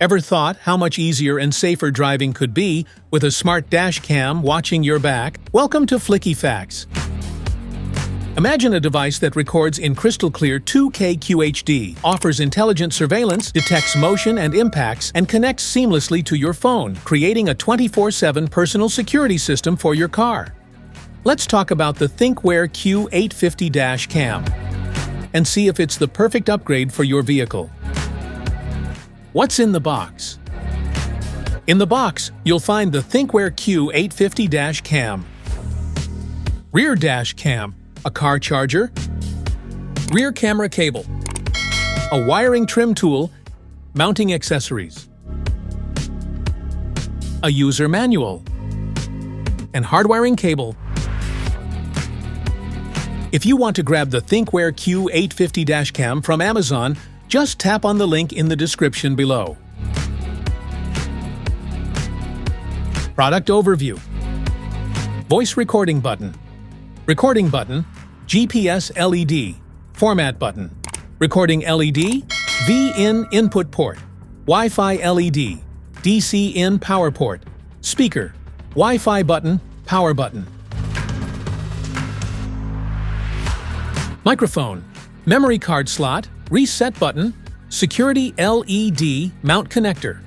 Ever thought how much easier and safer driving could be with a smart dash cam watching your back? Welcome to Flicky Facts. Imagine a device that records in crystal clear 2K QHD, offers intelligent surveillance, detects motion and impacts, and connects seamlessly to your phone, creating a 24/7 personal security system for your car. Let's talk about the ThinkWare Q850 Dash Cam and see if it's the perfect upgrade for your vehicle. What's in the box? In the box, you'll find the ThinkWare Q850 Dash Cam, rear dash cam, a car charger, rear camera cable, a wiring trim tool, mounting accessories, a user manual, and hardwiring cable. If you want to grab the ThinkWare Q850 Dash Cam from Amazon, just tap on the link in the description below. Product overview. Voice recording button. Recording button. GPS LED. Format button. Recording LED. V-in input port. Wi-Fi LED. DC in power port. Speaker. Wi-Fi button. Power button. Microphone. Memory card slot. Reset button. Security LED mount connector.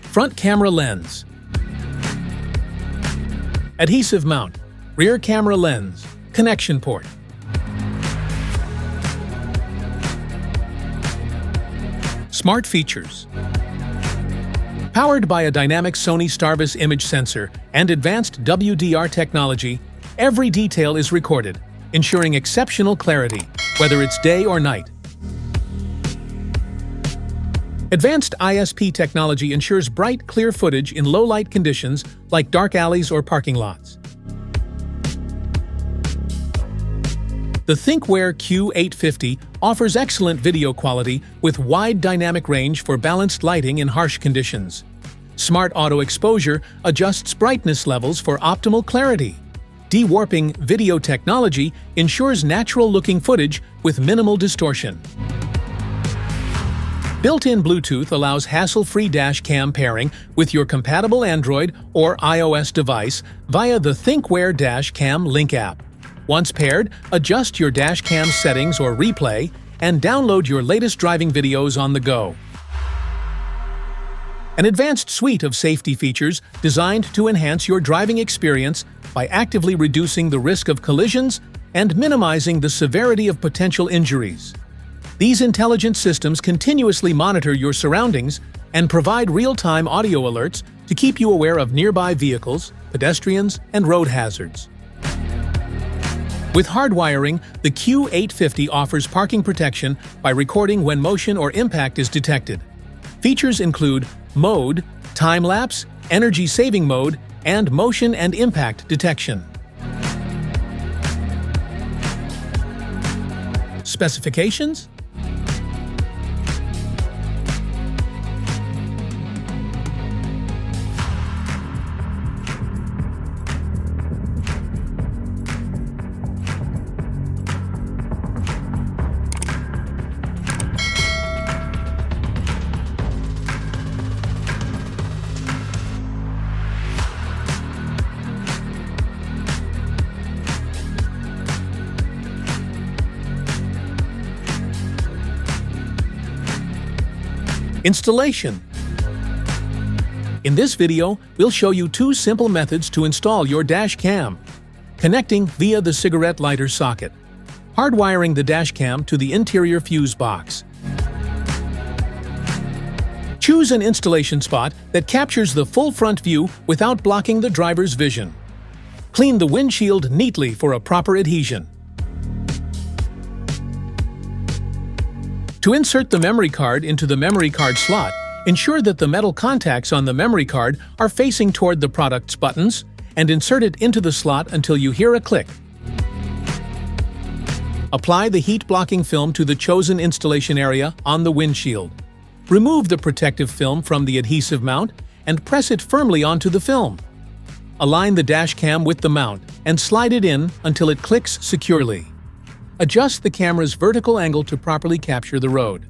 Front camera lens. Adhesive mount. Rear camera lens. Connection port. Smart features. Powered by a dynamic Sony Starvis image sensor and advanced WDR technology, every detail is recorded, ensuring exceptional clarity, whether it's day or night. Advanced ISP technology ensures bright, clear footage in low-light conditions like dark alleys or parking lots. The ThinkWare Q850 offers excellent video quality with wide dynamic range for balanced lighting in harsh conditions. Smart auto exposure adjusts brightness levels for optimal clarity. De-warping video technology ensures natural-looking footage with minimal distortion. Built-in Bluetooth allows hassle-free dash cam pairing with your compatible Android or iOS device via the ThinkWare Dash Cam Link app. Once paired, adjust your dash cam settings or replay and download your latest driving videos on the go. An advanced suite of safety features designed to enhance your driving experience by actively reducing the risk of collisions and minimizing the severity of potential injuries. These intelligent systems continuously monitor your surroundings and provide real-time audio alerts to keep you aware of nearby vehicles, pedestrians, and road hazards. With hardwiring, the Q850 offers parking protection by recording when motion or impact is detected. Features include mode, time-lapse, energy-saving mode, and motion and impact detection. Specifications? Installation. In this video, we'll show you two simple methods to install your dash cam. Connecting via the cigarette lighter socket. Hardwiring the dash cam to the interior fuse box. Choose an installation spot that captures the full front view without blocking the driver's vision. Clean the windshield neatly for a proper adhesion. To insert the memory card into the memory card slot, ensure that the metal contacts on the memory card are facing toward the product's buttons and insert it into the slot until you hear a click. Apply the heat-blocking film to the chosen installation area on the windshield. Remove the protective film from the adhesive mount and press it firmly onto the film. Align the dash cam with the mount and slide it in until it clicks securely. Adjust the camera's vertical angle to properly capture the road.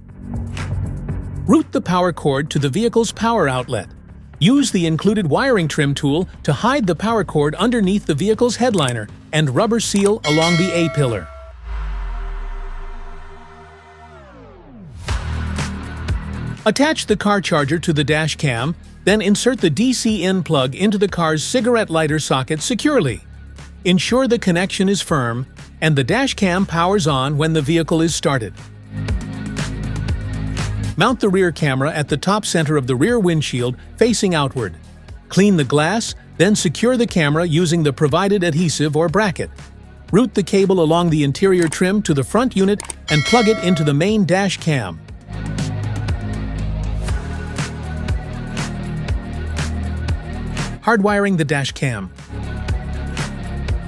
Route the power cord to the vehicle's power outlet. Use the included wiring trim tool to hide the power cord underneath the vehicle's headliner and rubber seal along the A-pillar. Attach the car charger to the dash cam, then insert the DC-in plug into the car's cigarette lighter socket securely. Ensure the connection is firm and the dash cam powers on when the vehicle is started. Mount the rear camera at the top center of the rear windshield facing outward. Clean the glass, then secure the camera using the provided adhesive or bracket. Route the cable along the interior trim to the front unit and plug it into the main dash cam. Hardwiring the dash cam.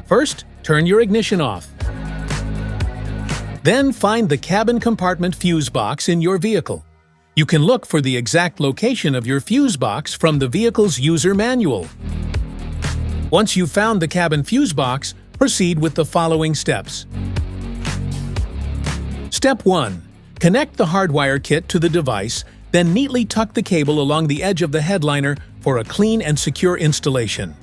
First, turn your ignition off. Then find the cabin compartment fuse box in your vehicle. You can look for the exact location of your fuse box from the vehicle's user manual. Once you've found the cabin fuse box, proceed with the following steps. Step 1. Connect the hardwire kit to the device, then neatly tuck the cable along the edge of the headliner for a clean and secure installation.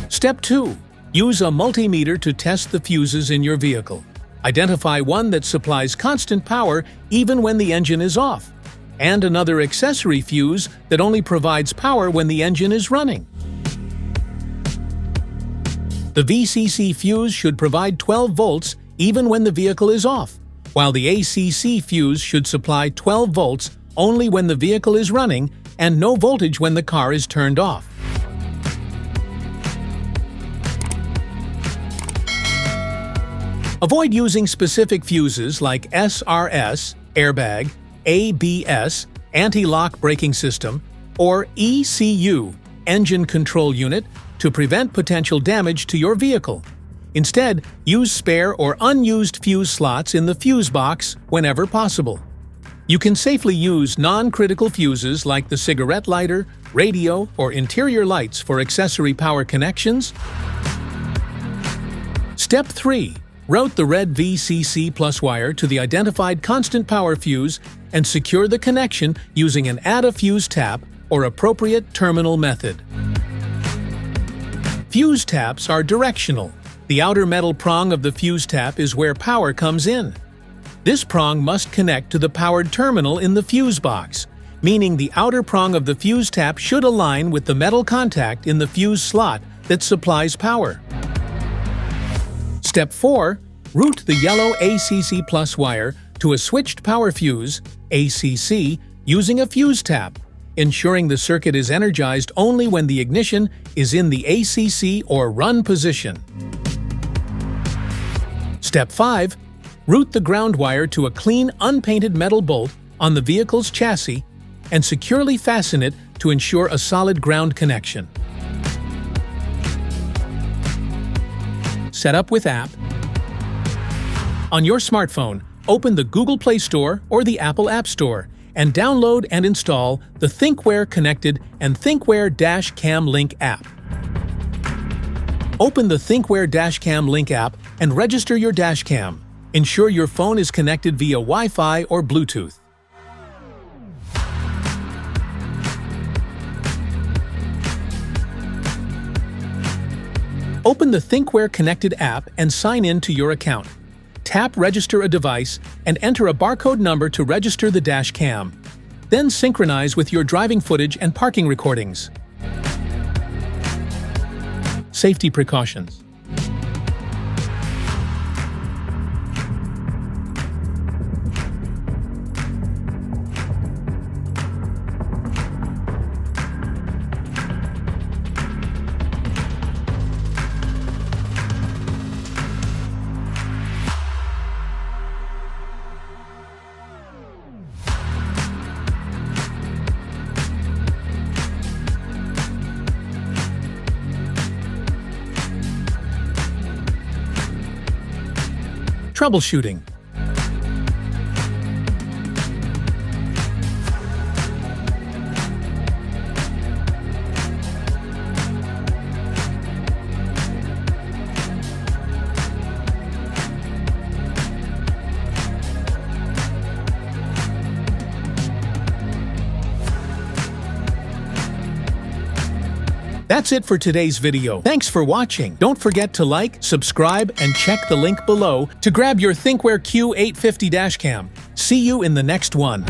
Step 2. Use a multimeter to test the fuses in your vehicle. Identify one that supplies constant power even when the engine is off, and another accessory fuse that only provides power when the engine is running. The VCC fuse should provide 12 volts even when the vehicle is off, while the ACC fuse should supply 12 volts only when the vehicle is running and no voltage when the car is turned off. Avoid using specific fuses like SRS, airbag, ABS, anti-lock braking system, or ECU, engine control unit, to prevent potential damage to your vehicle. Instead, use spare or unused fuse slots in the fuse box whenever possible. You can safely use non-critical fuses like the cigarette lighter, radio, or interior lights for accessory power connections. Step 3. Route the red VCC plus wire to the identified constant power fuse and secure the connection using an add a fuse tap or appropriate terminal method. Fuse taps are directional. The outer metal prong of the fuse tap is where power comes in. This prong must connect to the powered terminal in the fuse box, meaning the outer prong of the fuse tap should align with the metal contact in the fuse slot that supplies power. Step 4. Route the yellow ACC plus wire to a switched power fuse, ACC, using a fuse tap, ensuring the circuit is energized only when the ignition is in the ACC or run position. Step 5. Route the ground wire to a clean, unpainted metal bolt on the vehicle's chassis and securely fasten it to ensure a solid ground connection. Set up with app. On your smartphone, open the Google Play Store or the Apple App Store and download and install the ThinkWare Connected and ThinkWare Dash Cam Link app. Open the ThinkWare Dash Cam Link app and register your dash cam. Ensure your phone is connected via Wi-Fi or Bluetooth. Open the ThinkWare Connected app and sign in to your account. Tap Register a device and enter a barcode number to register the dash cam. Then synchronize with your driving footage and parking recordings. Safety precautions. Troubleshooting. That's it for today's video. Thanks for watching. Don't forget to like, subscribe, and check the link below to grab your ThinkWare Q850 Dash Cam. See you in the next one.